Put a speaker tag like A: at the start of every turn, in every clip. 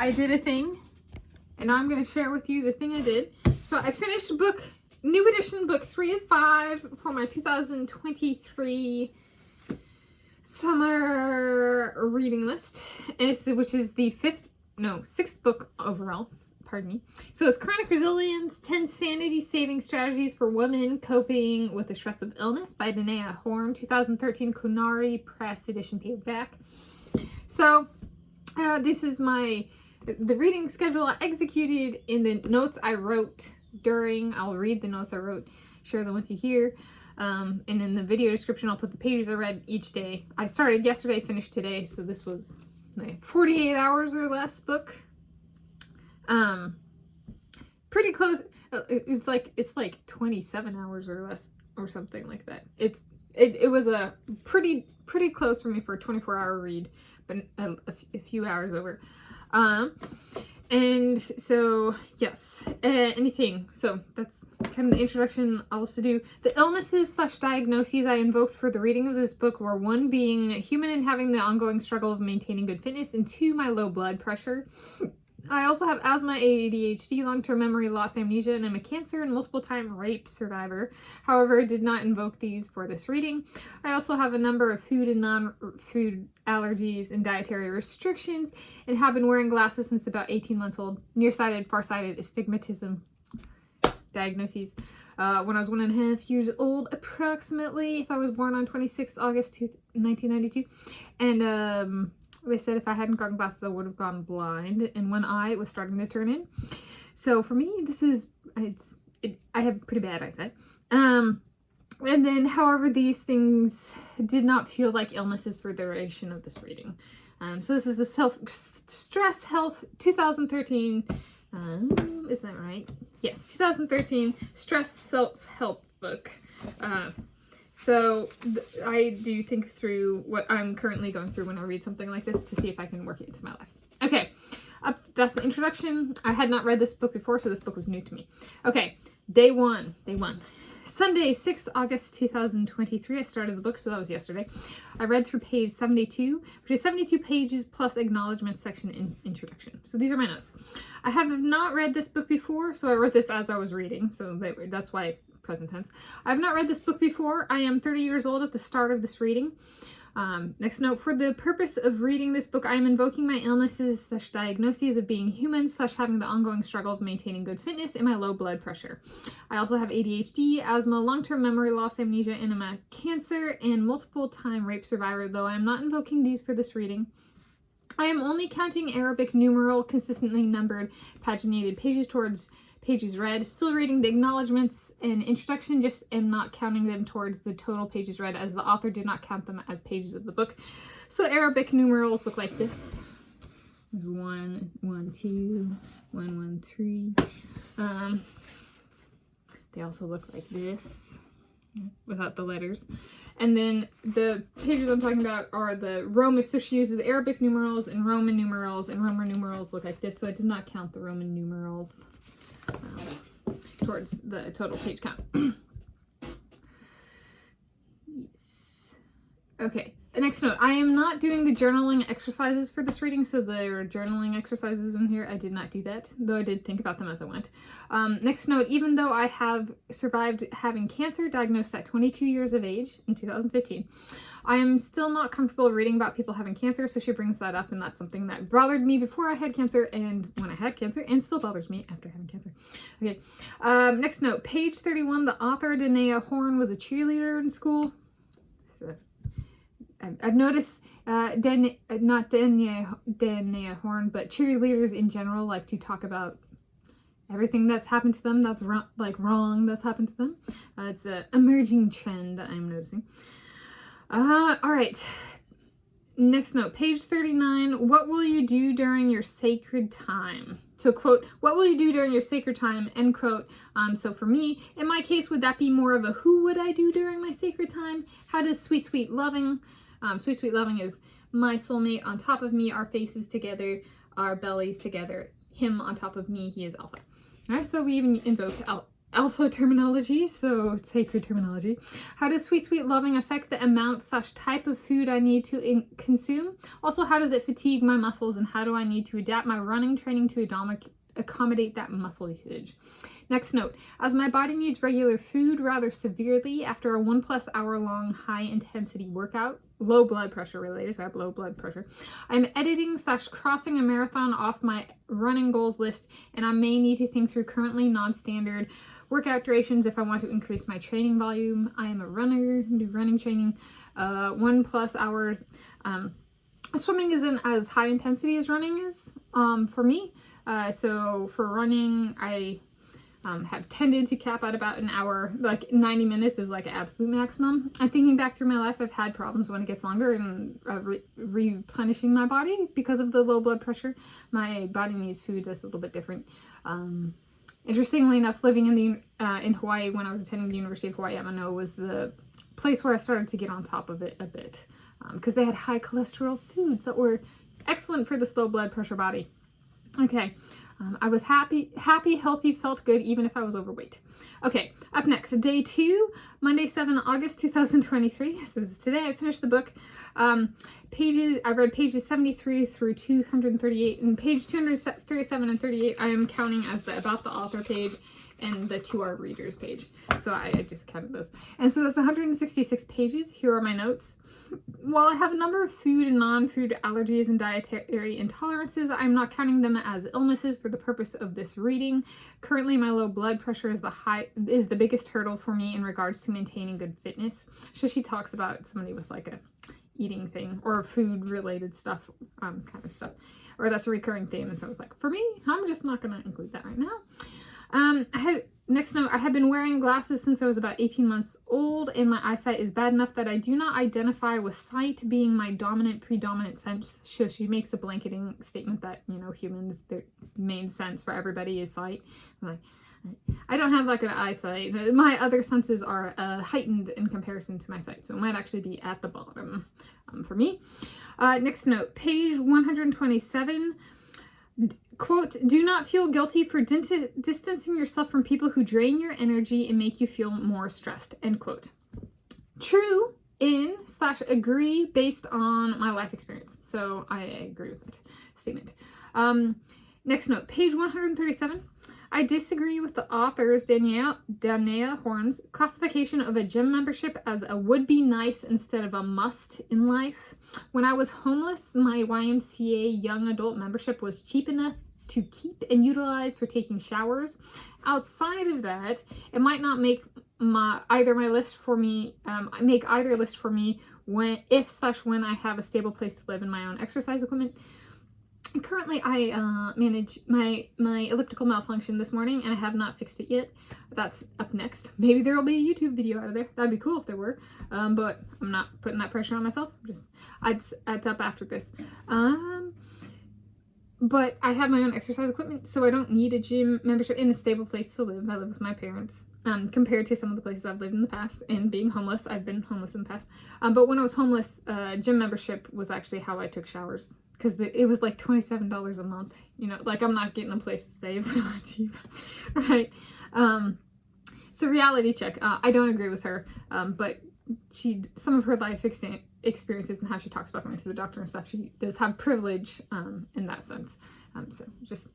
A: I did a thing, and now I'm going to share with you the thing I did. So I finished book, new edition, book 3 of 5 for my 2023 summer reading list, which is the 6th book overall. Pardon me. So it's Chronic Resilience, 10 Sanity-Saving Strategies for Women Coping with the Stress of Illness by Danea Horn, 2013 Conari Press edition paperback. So this is the reading schedule I executed in the notes I wrote during. I'll read the notes I wrote, share them with you here. And in the video description, I'll put the pages I read each day. I started yesterday, finished today, so this was my 48 hours or less book. Pretty close. It's like 27 hours or less or something like that. It was a pretty close for me for a 24-hour read, but a few hours over. And so yes, anything. So that's kind of the introduction. I'll also do the illnesses / diagnoses I invoked for the reading of this book were 1, being human and having the ongoing struggle of maintaining good fitness, and 2, my low blood pressure. I also have asthma, ADHD, long-term memory loss, amnesia, and I'm a cancer and multiple-time rape survivor. However, I did not invoke these for this reading. I also have a number of food and non-food allergies and dietary restrictions, and have been wearing glasses since about 18 months old. Nearsighted, farsighted, astigmatism, diagnoses. When I was 1.5 years old, approximately, if I was born on 26th August 1992. And, they said if I hadn't gotten glasses, I would have gone blind, and one eye was starting to turn in. So for me, I have pretty bad eyesight. And then, however, these things did not feel like illnesses for the duration of this reading. So this is the Stress Health 2013, is that right? Yes, 2013 Stress Self-Help book. So I do think through what I'm currently going through when I read something like this to see if I can work it into my life. Okay, that's the introduction. I had not read this book before, so this book was new to me. Okay, day one. Sunday, 6th August 2023, I started the book, so that was yesterday. I read through page 72, which is 72 pages plus acknowledgements section in introduction. So these are my notes. I have not read this book before, so I wrote this as I was reading, so that's why present tense. I've not read this book before. I am 30 years old at the start of this reading. Next note, for the purpose of reading this book, I am invoking my illnesses / diagnoses of being human / having the ongoing struggle of maintaining good fitness and my low blood pressure. I also have ADHD, asthma, long-term memory loss, amnesia, and I'm a cancer and multiple-time rape survivor, though I am not invoking these for this reading. I am only counting Arabic numeral consistently numbered paginated pages towards pages read. Still reading the acknowledgements and introduction, just am not counting them towards the total pages read, as the author did not count them as pages of the book. So Arabic numerals look like this. 1, 1, 2, 1, 1, 3. They also look like this without the letters. And then the pages I'm talking about are the Roman, so she uses Arabic numerals and Roman numerals, and Roman numerals look like this, so I did not count the Roman numerals towards the total page count. Yes. Okay, the next note. I am not doing the journaling exercises for this reading, so there are journaling exercises in here. I did not do that, though I did think about them as I went. Next note, even though I have survived having cancer, diagnosed at 22 years of age in 2015, I am still not comfortable reading about people having cancer, so she brings that up, and that's something that bothered me before I had cancer and when I had cancer, and still bothers me after having cancer. Okay, next note, page 31, the author, Danea Horn, was a cheerleader in school. So I've noticed, not Danea Horn, but cheerleaders in general like to talk about everything that's happened to them that's wrong that's happened to them. It's an emerging trend that I'm noticing. All right. Next note, page 39. What will you do during your sacred time? So, quote, what will you do during your sacred time? End quote. So for me, in my case, would that be more of a who would I do during my sacred time? How does sweet, sweet loving? Sweet, sweet loving is my soulmate on top of me, our faces together, our bellies together, him on top of me, he is alpha. All right, so we even invoke alpha terminology, so sacred terminology. How does sweet, sweet loving affect the amount / type of food I need to consume? Also, how does it fatigue my muscles, and how do I need to adapt my running training to accommodate that muscle usage? Next note, as my body needs regular food rather severely after a 1+ hour long high intensity workout, low blood pressure related, so I have low blood pressure, I'm editing / crossing a marathon off my running goals list, and I may need to think through currently non-standard workout durations if I want to increase my training volume. I am a runner, do running training, 1+ hours. Swimming isn't as high intensity as running is for me. So for running, I have tended to cap at about an hour, like 90 minutes is like an absolute maximum. I'm thinking back through my life, I've had problems when it gets longer and replenishing my body because of the low blood pressure. My body needs food that's a little bit different. Interestingly enough, living in Hawaii when I was attending the University of Hawaii at Manoa was the place where I started to get on top of it a bit because they had high cholesterol foods that were excellent for this low blood pressure body. Okay. I was happy, healthy, felt good, even if I was overweight. Okay, up next, day 2, Monday, 7 August 2023. So this is today. I finished the book. I read pages 73 through 238, and page 237 and 38 I am counting as the About the Author page and the To Our Readers page. So I just counted those. And so that's 166 pages. Here are my notes. While I have a number of food and non-food allergies and dietary intolerances, I'm not counting them as illnesses for the purpose of this reading. Currently, my low blood pressure is the biggest hurdle for me in regards to maintaining good fitness. So she talks about somebody with like a eating thing or food related stuff, kind of stuff, or that's a recurring theme. And so I was like, for me, I'm just not going to include that right now. Next note, I have been wearing glasses since I was about 18 months old, and my eyesight is bad enough that I do not identify with sight being my predominant sense. So she makes a blanketing statement that, you know, humans, their main sense for everybody is sight. I'm like, I don't have like an eyesight. My other senses are heightened in comparison to my sight, so it might actually be at the bottom for me. Next note, page 127. Quote, do not feel guilty for distancing yourself from people who drain your energy and make you feel more stressed, end quote. True in / agree based on my life experience. So I agree with that statement. Next note, page 137. I disagree with the author's, Danea Horn's, classification of a gym membership as a would-be nice instead of a must in life. When I was homeless, my YMCA young adult membership was cheap enough to keep and utilize for taking showers. Outside of that, it might not make either list for me when I have a stable place to live and my own exercise equipment. Currently, I manage my elliptical malfunction this morning, and I have not fixed it yet. That's up next. Maybe there will be a YouTube video out of there. That'd be cool if there were, but I'm not putting that pressure on myself. It's up after this. But I have my own exercise equipment, so I don't need a gym membership in a stable place to live. I live with my parents. Compared to some of the places I've lived in the past, and being homeless, I've been homeless in the past. But when I was homeless, gym membership was actually how I took showers. Because it was like $27 a month, you know, like I'm not getting a place to stay for that cheap, right? So reality check, I don't agree with her, but some of her life experiences and how she talks about going to the doctor and stuff, she does have privilege in that sense. So just,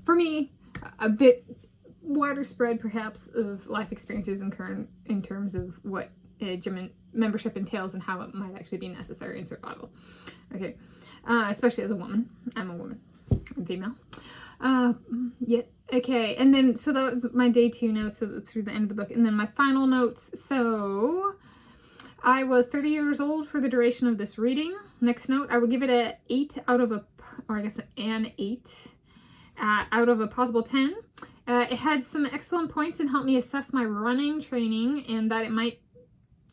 A: for me, a bit wider spread perhaps of life experiences in terms of what a gym membership entails and how it might actually be necessary in survival. Okay. Especially as a woman. I'm a woman. I'm female. Yeah. Okay. And then, so that was my day 2 notes through the end of the book. And then my final notes. So I was 30 years old for the duration of this reading. Next note, I would give it an 8 out of an 8 out of a possible 10. It had some excellent points and helped me assess my running training and that it might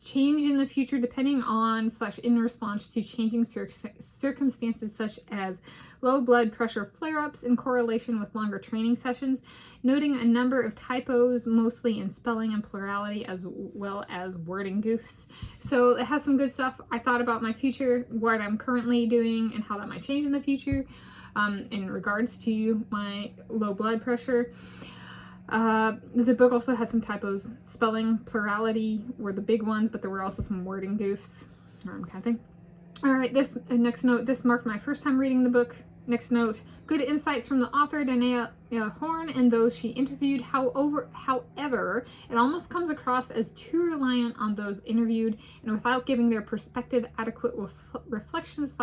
A: change in the future depending on / in response to changing circumstances such as low blood pressure flare-ups in correlation with longer training sessions, noting a number of typos, mostly in spelling and plurality, as well as wording goofs. So it has some good stuff. I thought about my future, what I'm currently doing, and how that might change in the future in regards to my low blood pressure. The book also had some typos. Spelling, plurality were the big ones, but there were also some wording goofs, kind of thing. All right, this next note, this marked my first time reading the book. Next note, good insights from the author, Danea Horn, and those she interviewed. However, it almost comes across as too reliant on those interviewed and without giving their perspective adequate reflection /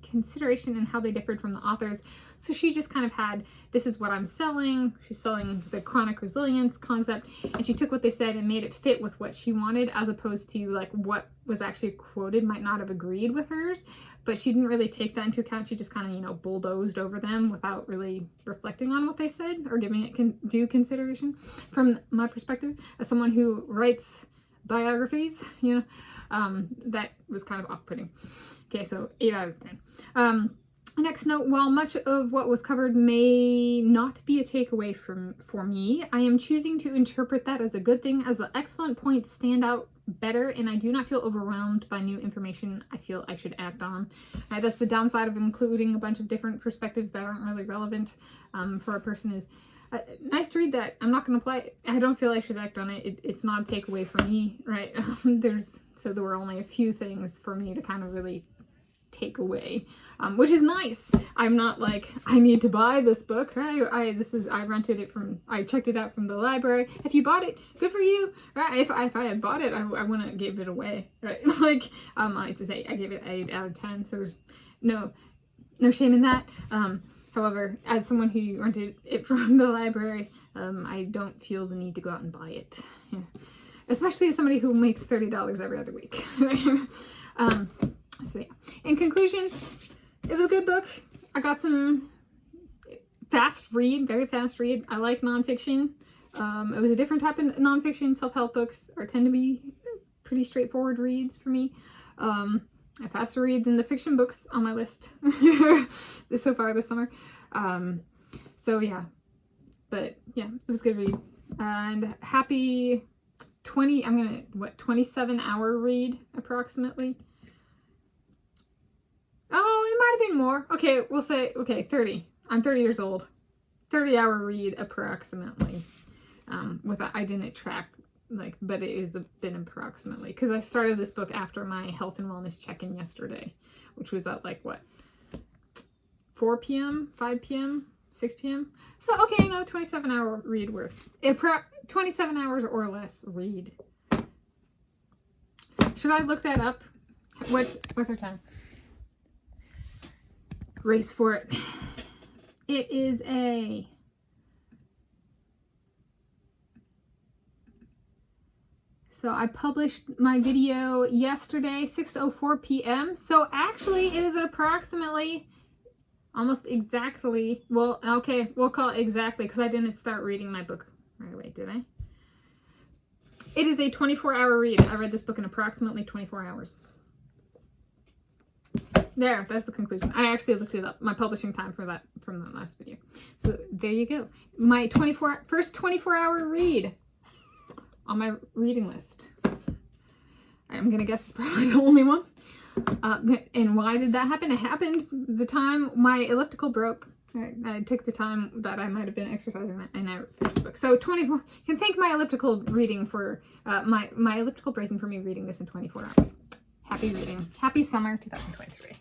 A: consideration in how they differed from the authors. So she just kind of had, this is what I'm selling. She's selling the chronic resilience concept, and she took what they said and made it fit with what she wanted, as opposed to like what was actually quoted might not have agreed with hers, but she didn't really take that into account. She just kind of, you know, bulldozed over them without really reflecting on what they said or giving it due consideration. From my perspective, as someone who writes biographies, you know, that was kind of off-putting. Okay, so 8 out of 10. Next note, while much of what was covered may not be a takeaway for me, I am choosing to interpret that as a good thing, as the excellent points stand out better, and I do not feel overwhelmed by new information I feel I should act on. That's the downside of including a bunch of different perspectives that aren't really relevant for a person is, nice to read that. I'm not going to apply it. I don't feel I should act on it. It's not a takeaway for me, right? So there were only a few things for me to kind of really take away, which is nice. I'm not like, I need to buy this book, right? I rented it from, I checked it out from the library. If you bought it, good for you, right? If I had bought it, I wouldn't have gave it away, right? Like, I just say I gave it 8 out of 10, so there's no shame in that. However, as someone who rented it from the library, I don't feel the need to go out and buy it, yeah. Especially as somebody who makes $30 every other week. So yeah, in conclusion, it was a good book. I got some fast read, very fast read. I like nonfiction. It was a different type of nonfiction. Self-help books tend to be pretty straightforward reads for me. A faster read than the fiction books on my list so far this summer. So yeah, but yeah, it was a good read. And happy 27-hour read approximately. Oh, it might have been more. Okay, we'll say, okay, 30. I'm 30 years old. 30-hour read approximately. I didn't track, like, but it has been approximately, because I started this book after my health and wellness check-in yesterday, which was at like, what, 4 p.m., 5 p.m., 6 p.m.? So, okay, you know, 27-hour read works. 27 hours or less read. Should I look that up? What's our time? Race for it. It is a so I published my video yesterday, 6:04 p.m. So actually it is approximately almost exactly, well, okay, we'll call it exactly because I didn't start reading my book right away, did I? It is a 24-hour read. I read this book in approximately 24 hours. There, that's the conclusion. I actually looked it up, my publishing time for that from the last video. So there you go. My first 24-hour read on my reading list. I'm going to guess it's probably the only one. And why did that happen? It happened the time my elliptical broke. I took the time that I might have been exercising and I finished the book. So 24, you can thank my elliptical reading for, my elliptical breaking for me reading this in 24 hours. Happy reading. Happy summer 2023.